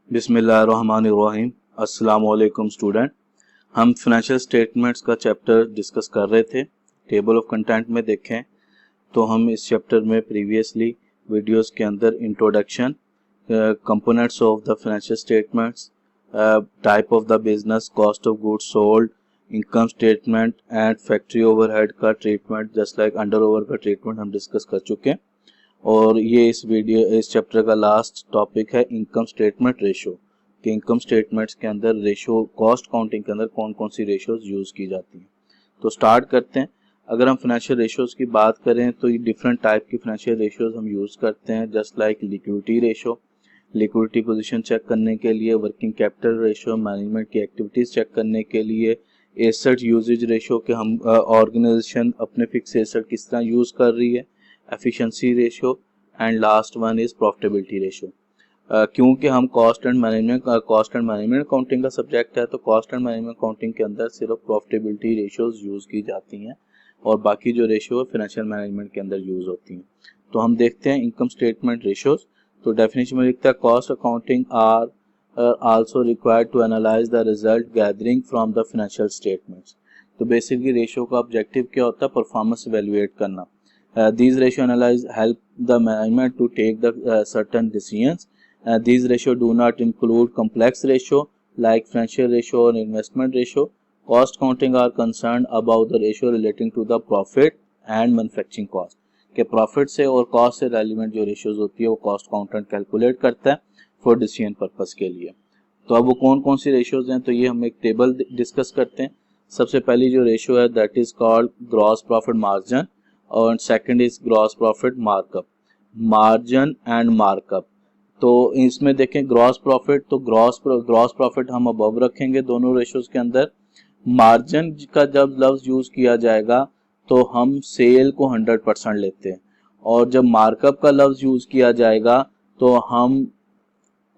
बिस्मिल्लाहिर्रहमानिर्रहीम। अस्सलाम वालेकुम स्टूडेंट। हम फाइनेंशियल स्टेटमेंट्स का चैप्टर डिस्कस कर रहे थे। टेबल ऑफ कंटेंट में देखें तो हम इस चैप्टर में प्रीवियसली वीडियोस के अंदर introduction, components of the financial statements, type of the business, cost of goods sold, income statement and factory overhead का treatment, just like under over का ट्रीटमेंट हम डिस्कस कर चुके हैं। और ये इस चैप्टर का लास्ट टॉपिक है इनकम स्टेटमेंट रेशो, कि इनकम स्टेटमेंट्स के अंदर रेशो, कॉस्ट काउंटिंग के अंदर कौन कौन सी रेशोज यूज की जाती हैं। तो स्टार्ट करते हैं। अगर हम फाइनेंशियल रेशोज की बात करें तो ये डिफरेंट टाइप की फाइनेंशियल रेशोज हम यूज करते हैं, just like liquidity ratio, liquidity position check करने के लिए, वर्किंग कैपिटल रेशो, मैनेजमेंट की एक्टिविटीज चेक करने के लिए, एसेट यूजेज रेशो कि हम ऑर्गेनाइजेशन अपने फिक्स एसेट किस तरह यूज कर रही है, efficiency ratio, and last one is profitability ratio. क्योंकि हम कॉस्ट एंड मैनेजमेंट अकाउंटिंग का सब्जेक्ट है, तो कॉस्ट एंड मैनेजमेंट अकाउंटिंग के अंदर सिर्फ प्रॉफिटेबिलिटी रेशोज यूज की जाती हैं और बाकी जो रेशो है फाइनेंशियल मैनेजमेंट के अंदर यूज होती हैं। तो हम देखते हैं इनकम स्टेटमेंट रेशोज। तो डेफिनेशन में लिखता है cost accounting are also required to analyse the result gathering from the financial statements. तो बेसिकली रेशो का ऑब्जेक्टिव क्या होता है? परफॉर्मेंस इवैल्यूएट करना। These ratio analyze help the management to take the certain decisions. These ratio do not include complex ratio like financial ratio or investment ratio. Cost counting are concerned about the ratio relating to the profit and manufacturing cost. के profit से और cost से relevant जो ratios होती है वो cost accountant calculate करता है फॉर डिसीजन पर्पस के लिए। तो अब वो कौन कौन सी रेशियोज हैं, तो ये हम एक टेबल डिस्कस करते हैं। सबसे पहली जो रेशियो है that is called gross profit margin और second is gross profit markup, margin and markup. तो इसमें देखें ग्रॉस प्रॉफिट, तो ग्रॉस प्रॉफिट हम अबव रखेंगे दोनों रेशियोज के अंदर। मार्जिन का जब लफ्ज यूज किया जाएगा तो हम सेल को 100% लेते हैं और जब मार्कअप का लफ्ज यूज किया जाएगा तो हम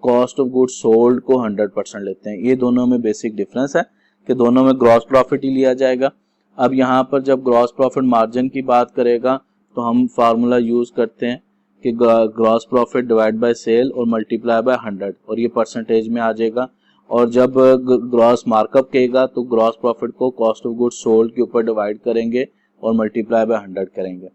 कॉस्ट ऑफ गुड्स सोल्ड को 100% लेते हैं। ये दोनों में बेसिक डिफरेंस है कि दोनों में ग्रॉस प्रॉफिट ही लिया जाएगा। अब यहाँ पर जब ग्रॉस प्रॉफिट मार्जिन की बात करेगा तो हम फार्मूला यूज करते हैं कि gross profit divide by sale और मल्टीप्लाई बाय 100 और ये परसेंटेज में आ जाएगा। और जब ग्रॉस मार्कअप कहेगा तो ग्रॉस प्रॉफिट को कॉस्ट ऑफ गुड्स सोल्ड के ऊपर डिवाइड करेंगे और मल्टीप्लाई बाय 100 करेंगे।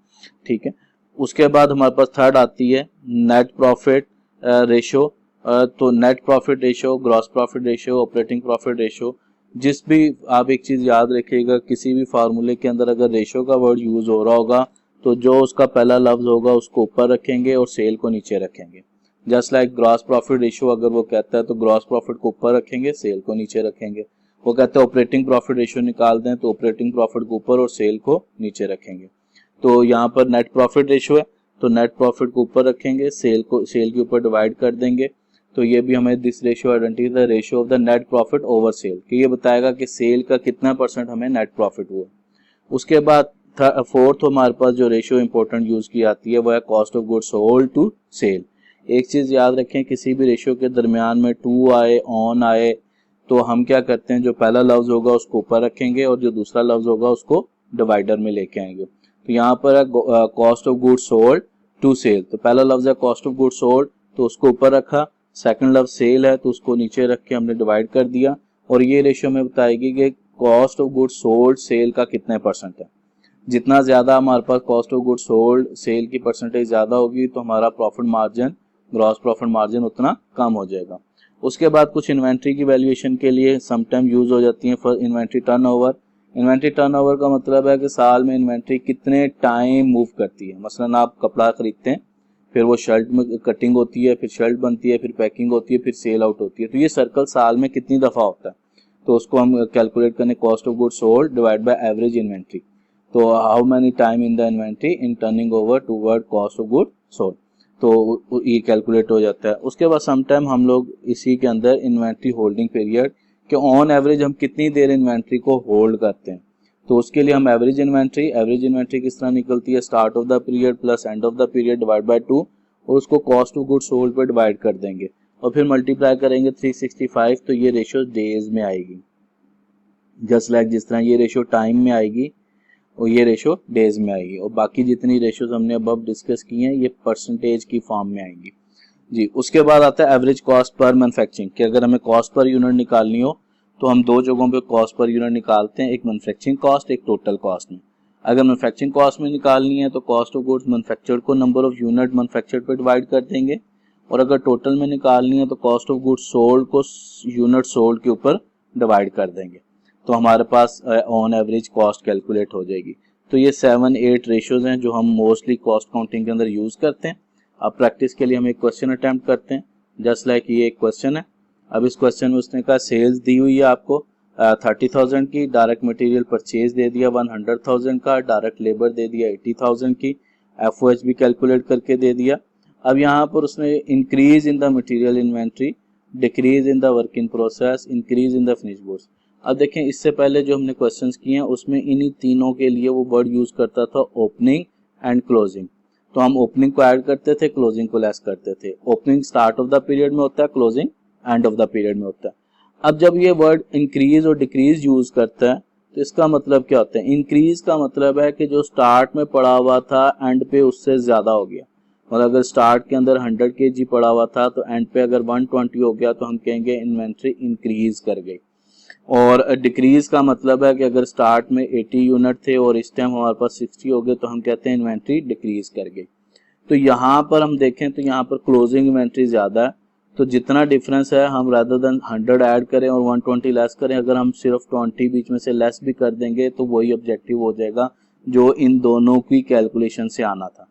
ठीक है। उसके बाद हमारे पास थर्ड आती है नेट प्रॉफिट रेशो। तो net profit ratio, gross profit ratio, operating profit ratio, जिस भी आप एक चीज याद रखिएगा, किसी भी फार्मूले के अंदर अगर रेशो का वर्ड यूज हो रहा होगा तो जो उसका पहला लफ्ज होगा उसको ऊपर रखेंगे और सेल को नीचे रखेंगे। Just like gross profit ratio अगर वो कहता है तो ग्रॉस प्रॉफिट को ऊपर रखेंगे, सेल को नीचे रखेंगे। वो कहता है ऑपरेटिंग प्रॉफिट रेशो निकाल दें तो ऑपरेटिंग प्रॉफिट को ऊपर और सेल को नीचे रखेंगे। तो यहाँ पर नेट प्रॉफिट रेशो है तो नेट प्रॉफिट को ऊपर रखेंगे, सेल के ऊपर डिवाइड कर देंगे। तो ये भी हमें this ratio identify the ratio of the net profit over cell, कि ये बताएगा कि सेल का कितना परसेंट हमें नेट प्रॉफिट हुआ। उसके बाद फोर्थ हमारे पास जो रेशियो इंपॉर्टेंट यूज की आती है वो है cost of goods sold to sale. एक चीज याद रखें, किसी भी रेशियो के दरमियान में टू आए, ऑन आए, तो हम क्या करते हैं, जो पहला लफ्ज होगा उसको ऊपर रखेंगे और जो दूसरा लफ्ज होगा उसको डिवाइडर में लेके आएंगे। तो यहाँ पर है cost of goods sold to sale, तो पहला लफ्ज है कॉस्ट ऑफ गुड्स सोल्ड तो उसको ऊपर रखा, सेकंड लफ्ज सेल है तो उसको नीचे रख के हमने डिवाइड कर दिया। और ये रेशियो में बताएगी कि cost of goods sold sale का कितने परसेंट है। जितना ज्यादा हमारे पास cost of goods sold sale की परसेंटेज ज्यादा होगी तो हमारा profit margin, gross profit margin उतना कम हो जाएगा। उसके बाद कुछ इन्वेंट्री की वैल्यूएशन के लिए समटाइम यूज हो जाती है for inventory turnover. Inventory turnover का मतलब है कि साल में इन्वेंट्री कितने टाइम मूव करती है। मसलन आप कपड़ा खरीदते हैं, फिर वो शर्ट में कटिंग होती है, फिर शर्ट बनती है, फिर पैकिंग होती है, फिर सेल आउट होती है। तो ये सर्कल साल में कितनी दफा होता है, तो उसको हम कैलकुलेट करने cost of goods sold divide by average inventory. तो how many time in the inventory in turning over toward cost of goods sold, तो ये कैलकुलेट हो जाता है। उसके बाद समटाइम हम लोग इसी के अंदर इन्वेंट्री होल्डिंग पीरियड के ऑन एवरेज हम कितनी देर इन्वेंट्री को होल्ड करते हैं, तो उसके लिए हम एवरेज इन्वेंट्री किस तरह निकलती है, start of the period plus end of the period divide by 2 और उसको कॉस्ट ऑफ गुड्स सोल्ड पे डिवाइड कर देंगे और फिर मल्टीप्लाई करेंगे 365, तो ये रेशियो डेज में आएगी। जस्ट लाइक जिस तरह ये रेशियो टाइम में आएगी और ये रेशियो डेज में आएगी। और बाकी जितनी रेशियोज हमने अब डिस्कस की हैं ये परसेंटेज की फॉर्म में आएंगी। जी। उसके बाद आता है एवरेज कॉस्ट पर मैन्युफैक्चरिंग, कि अगर हमें कॉस्ट पर यूनिट निकालनी हो तो हम दो जगहों पे कॉस्ट पर यूनिट निकालते हैं, एक मैन्युफैक्चरिंग कॉस्ट, एक टोटल कॉस्ट में। अगर मैन्युफैक्चरिंग कॉस्ट में निकालनी है तो कॉस्ट ऑफ गुड्स मैन्युफैक्चर्ड को नंबर ऑफ यूनिट मैन्युफैक्चर्ड पे डिवाइड कर देंगे, और अगर टोटल में निकालनी है तो कॉस्ट ऑफ गुड्स सोल्ड को यूनिट सोल्ड के ऊपर डिवाइड कर देंगे, तो हमारे pass on average cost calculate हो जाएगी। तो ये 7-8 रेशियोज हैं जो हम मोस्टली कॉस्ट काउंटिंग के अंदर यूज करते हैं। अब प्रैक्टिस के लिए हम एक क्वेश्चन अटेम्प्ट करते हैं, जस्ट लाइक ये एक क्वेश्चन है। अब इस क्वेश्चन में उसने कहा सेल्स दी हुई है आपको 30,000 की, डायरेक्ट मटेरियल परचेज दे दिया 100,000 का, डायरेक्ट लेबर दे दिया 80,000 की, एफओएच भी कैलकुलेट करके दे दिया। अब यहाँ पर उसने increase in the material inventory, decrease in the work in process, increase in the finish goods. अब देखें इससे पहले जो हमने क्वेश्चंस किए हैं उसमें इन्हीं तीनों के लिए वो वर्ड यूज करता था ओपनिंग एंड क्लोजिंग। तो हम ओपनिंग को ऐड करते थे, क्लोजिंग को लेस करते थे। Opening start of the period में होता है, closing end of the period में होता है। अब जब ये वर्ड इंक्रीज और डिक्रीज यूज करता है तो इसका मतलब क्या होता है? इंक्रीज का मतलब है कि जो स्टार्ट में पड़ा हुआ था एंड पे उससे ज्यादा हो गया, और अगर स्टार्ट के अंदर 100 kg पड़ा हुआ था तो एंड पे अगर 120 हो गया तो हम कहेंगे इन्वेंट्री इंक्रीज कर गई। और डिक्रीज का मतलब है कि अगर स्टार्ट में 80 यूनिट थे और इस टाइम हमारे पास 60 हो गए तो हम कहते हैं इन्वेंट्री डिक्रीज कर गई। तो यहाँ पर हम देखें तो यहाँ पर क्लोजिंग इन्वेंट्री ज्यादा है, तो जितना डिफरेंस है हम रादर देन 100 ऐड करें और 120 लेस करें, अगर हम सिर्फ 20 बीच में से लेस भी कर देंगे तो वही ऑब्जेक्टिव हो जाएगा जो इन दोनों की कैलकुलेशन से आना था।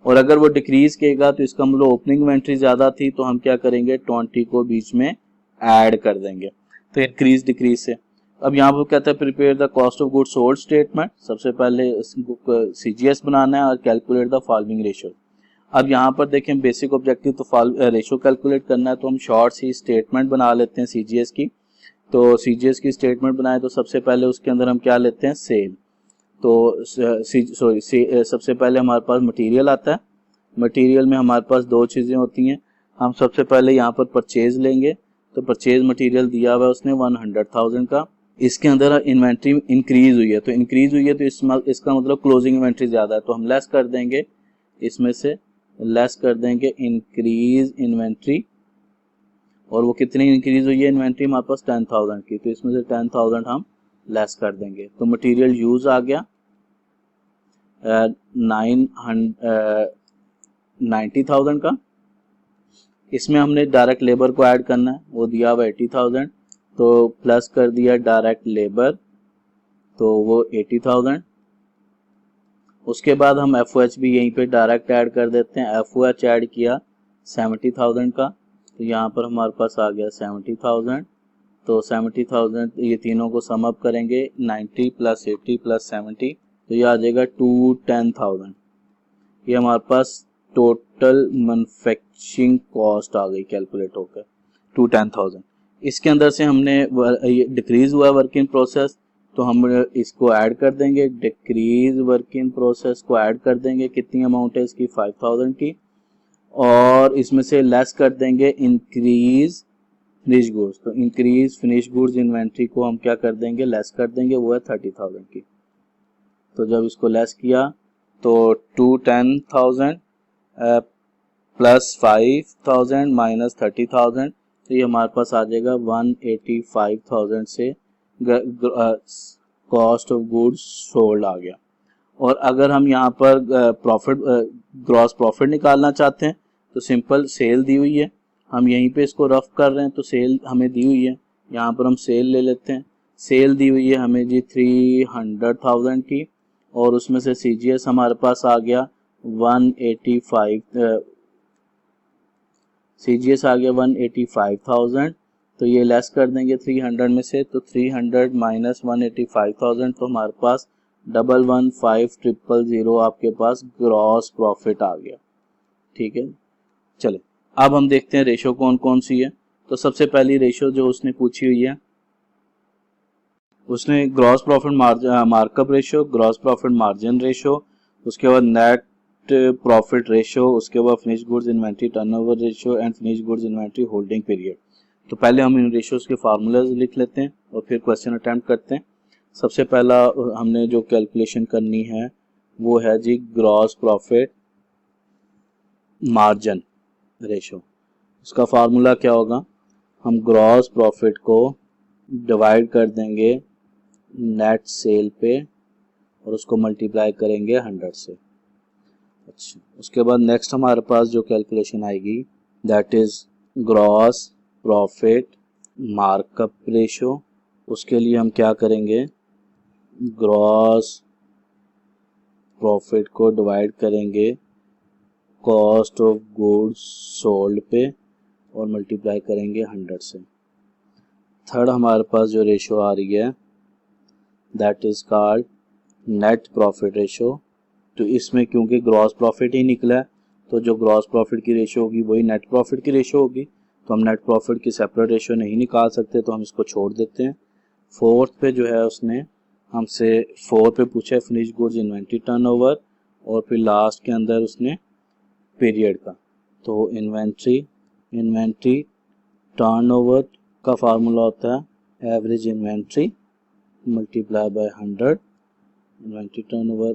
और अगर वो डिक्रीज करेगा तो इसका मतलब ओपनिंग इन्वेंट्री ज्यादा थी, तो हम क्या करेंगे 20 को बीच में ऐड कर देंगे, तो इंक्रीज डिक्रीज से। अब यहाँ पर कहता है prepare the cost of goods sold statement. सबसे पहले सीजीएस बनाना है और कैलकुलेट द फॉलोइंग रेशियो। अब यहाँ पर देखें बेसिक ऑब्जेक्टिव तो रेशियो कैलकुलेट करना है, तो हम शॉर्ट सी स्टेटमेंट बना लेते हैं सीजीएस की। तो सीजीएस की स्टेटमेंट बनाए तो सबसे पहले उसके अंदर हम क्या लेते हैं? सेल। तो सबसे पहले हमारे पास मटेरियल आता है। मटेरियल में हमारे पास दो चीजें होती हैं। हम सबसे पहले यहाँ पर परचेज लेंगे, तो परचेज मटेरियल दिया हुआ है उसने 100,000 का। इसके अंदर इन्वेंट्री इंक्रीज हुई है, तो इंक्रीज हुई है तो इसका मतलब क्लोजिंग इन्वेंट्री ज्यादा है, तो हम लेस कर देंगे, इसमें से लेस कर देंगे इंक्रीज इन्वेंट्री। और वो कितनी इंक्रीज हुई है इन्वेंट्री? हमारे पास 10,000 की, तो इसमें से 10,000 हम लेस कर देंगे। तो मटेरियल यूज आ गया 90,000 का। इसमें हमने डायरेक्ट लेबर को ऐड करना है, वो दिया हुआ 80,000, तो प्लस कर दिया डायरेक्ट लेबर, तो वो 80,000। उसके बाद हम एफओएच भी यहीं पे डायरेक्ट ऐड कर देते हैं। एफओएच ऐड किया 70,000 का, तो यहाँ पर हमारे पास आ गया 70,000। तो 70,000 ये तीनों को सम अप करेंगे 90 प्लस 80 प्लस 70, तो ये आ जाएगा 210,000। ये हमारे पास टोटल मैन्युफैक्चरिंग कॉस्ट आ गई कैलकुलेट होकर 210,000। इसके अंदर से हमने डिक्रीज हुआ वर्क इन प्रोसेस, तो हम इसको ऐड कर देंगे, डिक्रीज वर्क इन प्रोसेस को ऐड कर देंगे। कितनी अमाउंट है इसकी? 5,000 की। और इसमें से लेस कर देंगे इंक्रीज फिनिश गुड्स, तो इंक्रीज फिनिश गुड्स इन्वेंट्री को हम क्या कर देंगे? लेस कर देंगे, वो है 30,000 की। तो जब इसको लेस किया तो 210,000 प्लस 5,000 माइनस 30,000, तो ये हमारे पास आ जाएगा 185,000 से कॉस्ट ऑफ गुड्स सोल्ड आ गया। और अगर हम यहाँ पर प्रॉफिट ग्रॉस प्रॉफिट निकालना चाहते हैं तो सिंपल सेल दी हुई है, हम यहीं पे इसको रफ कर रहे हैं, तो सेल हमें दी हुई है, यहाँ पर हम सेल ले लेते हैं। सेल दी हुई है हमें जी 300,000 की, और उसमें से सीजीएस हमारे पास आ गया 185, सीजीएस आ गया 185,000। तो ये लेस कर देंगे 300 में से, तो 300 माइनस 185,000, तो हमारे पास 115,000 आपके पास ग्रॉस प्रॉफिट आ गया। ठीक है, चले अब हम देखते हैं रेशो कौन कौन सी है। तो सबसे पहली रेशो जो उसने पूछी हुई है, उसने gross profit markup ratio, gross profit margin ratio, उसके बाद नेट प्रॉफिट रेशो, उसके बाद finish goods inventory turnover ratio and finish goods inventory holding period. तो पहले हम इन रेशोज के फार्मूलाज लिख लेते हैं और फिर क्वेश्चन अटेम्प्ट करते हैं। सबसे पहला हमने जो कैलकुलेशन करनी है वो है जी ग्रॉस प्रॉफिट मार्जिन रेशो। उसका फार्मूला क्या होगा, हम ग्रॉस प्रॉफिट को डिवाइड कर देंगे नेट सेल पे और उसको मल्टीप्लाई करेंगे 100 से। अच्छा, उसके बाद नेक्स्ट हमारे पास जो कैलकुलेशन आएगी that is gross profit markup ratio. उसके लिए हम क्या करेंगे, ग्रॉस प्रॉफिट को डिवाइड करेंगे कॉस्ट ऑफ गुड्स सोल्ड पे और मल्टीप्लाई करेंगे 100 से। थर्ड हमारे पास जो रेशो आ रही है that is called net profit ratio. तो इसमें क्योंकि ग्रॉस प्रॉफिट ही निकला है तो जो ग्रॉस प्रॉफिट की रेशो होगी वही नेट प्रॉफिट की रेशो होगी, तो हम नेट प्रॉफिट की सेपरेट रेशो नहीं निकाल सकते, तो हम इसको छोड़ देते हैं। फोर्थ पे जो है उसने हमसे 4 पे पूछा है फिनिश गुड्स इन्वेंट्री टर्नओवर और फिर लास्ट के अंदर उसने पीरियड का। तो इन्वेंट्री टर्नओवर का फार्मूला होता है average inventory multiply by 100 inventory turnover,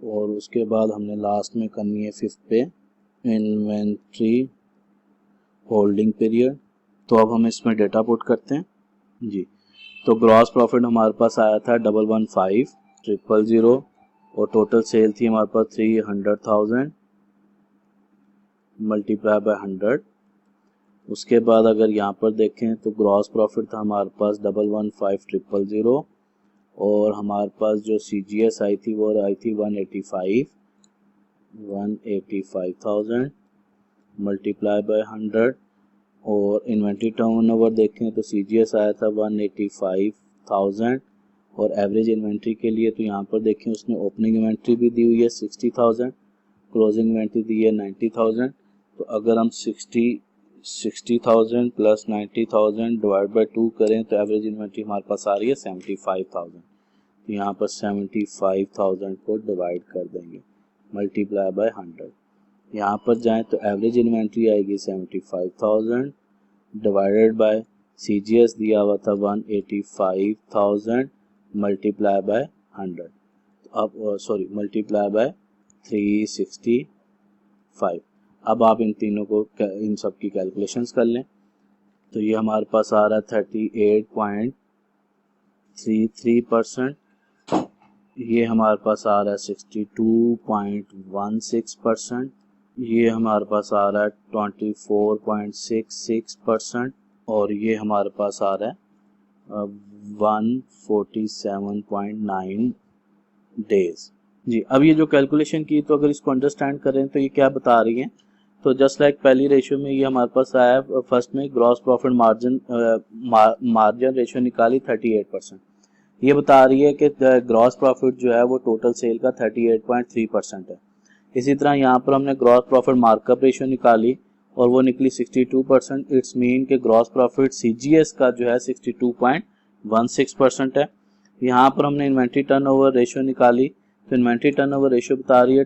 और उसके बाद हमने लास्ट में करनी है 5th पे इन्वेंट्री होल्डिंग पीरियड। तो अब हम इसमें डेटा पुट करते हैं जी। तो ग्रॉस प्रॉफिट हमारे पास आया था 115,000 और टोटल सेल थी हमारे पास 300,000 मल्टीप्लाई बाय 100। उसके बाद अगर यहाँ पर देखें तो ग्रॉस प्रॉफिट था हमारे पास 115,000 और हमारे पास जो CGS आई थी वो आई थी 185,000 मल्टीप्लाई बाय 100। और इन्वेंट्री टर्नओवर देखें तो CGS आया था 185,000 और एवरेज इन्वेंट्री के लिए तो यहाँ पर देखें उसने ओपनिंग इन्वेंट्री भी दी हुई है 60,000, क्लोजिंग इन्वेंट्री दी है 90,000। तो अगर हम 60,000 प्लस 90,000 डिवाइड बाय 2 करें तो एवरेज इन्वेंट्री हमारे पास आ रही है 75,000। तो यहाँ पर 75,000 को डिवाइड कर देंगे मल्टीप्लाई बाय 100। यहाँ पर जाएं तो एवरेज इन्वेंट्री आएगी 75,000 डिवाइडेड बाय CGS दिया हुआ था 185,000 मल्टीप्लाई बाय 100, अब मल्टीप्लाई बाय 365। अब आप इन तीनों को इन सब की कैलकुलेशंस कर लें। तो ये हमारे पास आ रहा है 38.33%, ये हमारे पास आ रहा है 62.16%, ये हमारे पास आ रहा है 24.66% और ये हमारे पास आ रहा है 147.9 डेज जी। अब ये जो कैलकुलेशन की तो अगर इसको अंडरस्टैंड करें तो ये क्या बता रही है, तो जस्ट लाइक पहली रेशियो में ये हमारे पास आया फर्स्ट में ग्रॉस प्रॉफिट मार्जिन रेशियो निकाली 38%, ये बता रही है कि ग्रॉस प्रॉफिट जो है वो टोटल सेल का 38.3% है। इसी तरह यहाँ पर हमने ग्रॉस प्रॉफिट मार्कअप रेशियो निकाली और वो निकली 62%। इट्स मीन के ग्रॉस प्रॉफिट CGS का जो है 62.16% है। यहाँ पर हमने इन्वेंट्री टर्नओवर रेशियो निकाली तो इन्वेंट्री टर्नओवर रेशियो बता रही है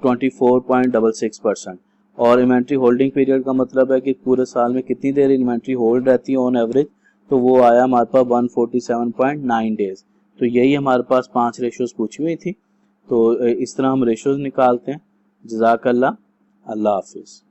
24.66% और इन्वेंट्री होल्डिंग पीरियड का मतलब है कि पूरे साल में कितनी देर इन्वेंट्री होल्ड रहती है ऑन एवरेज, तो वो आया हमारे पास 147.9 डेज। तो यही हमारे पास 5 रेशियोज पूछी हुई थी, तो इस तरह हम रेशियोज निकालते हैं। जज़ाकल्लाह, अल्लाह हाफिज़।